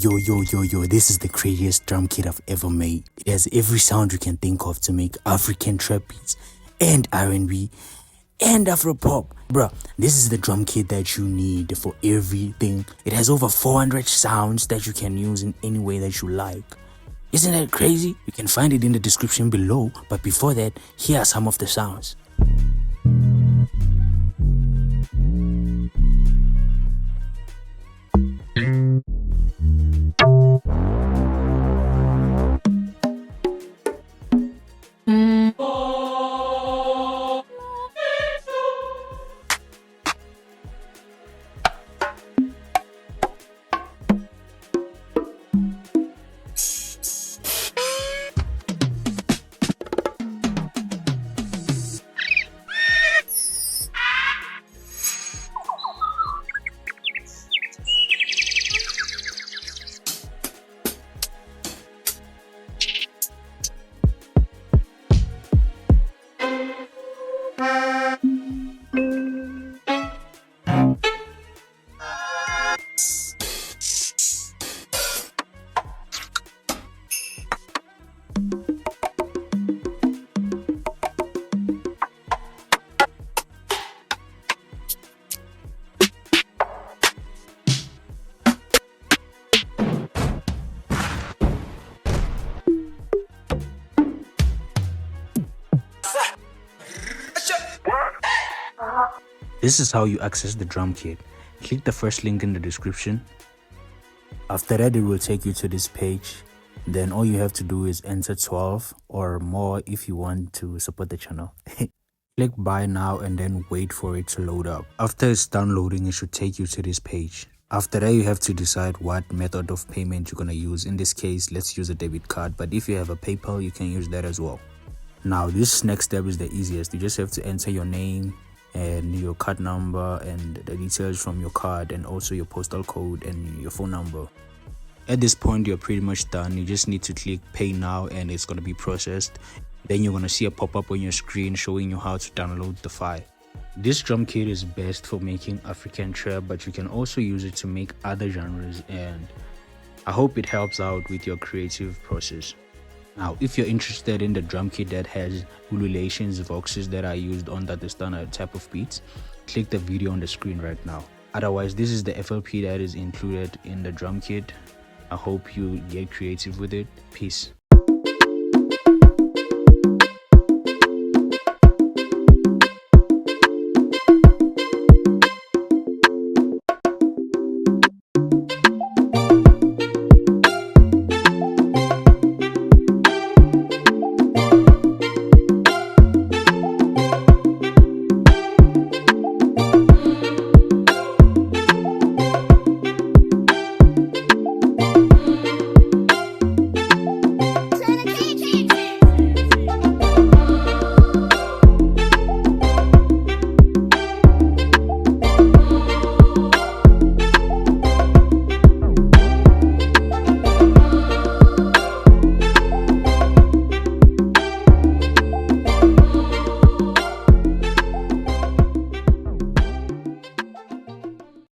Yo, this is the craziest drum kit I've ever made. It has every sound you can think of to make African trap beats and R&B and Afropop. Bruh, this is the drum kit that you need for everything. It has over 400 sounds that you can use in any way that you like. Isn't that crazy? You can find it in the description below, but before that, here are some of the sounds. This is how you access the drum kit. Click the first link in the description. After that, it will take you to this page. Then all you have to do is enter 12 or more if you want to support the channel. Click buy now and then wait for it to load up. After it's done loading, it should take you to this page. After that, you have to decide what method of payment you're gonna use. In this case, let's use a debit card, but if you have a PayPal, you can use that as well. Now, this next step is the easiest. You just have to enter your name and your card number and the details from your card and also your postal code and your phone number. At this point, you're pretty much done. You just need to click pay now and it's going to be processed. Then you're going to see a pop-up on your screen showing you how to download the file. This drum kit is best for making African trap, but you can also use it to make other genres, and I hope it helps out with your creative process. Now, if you're interested in the drum kit that has ululations, voxes that are used on Ntate Stunna type of beats, click the video on the screen right now. Otherwise, this is the FLP that is included in the drum kit. I hope you get creative with it. Peace.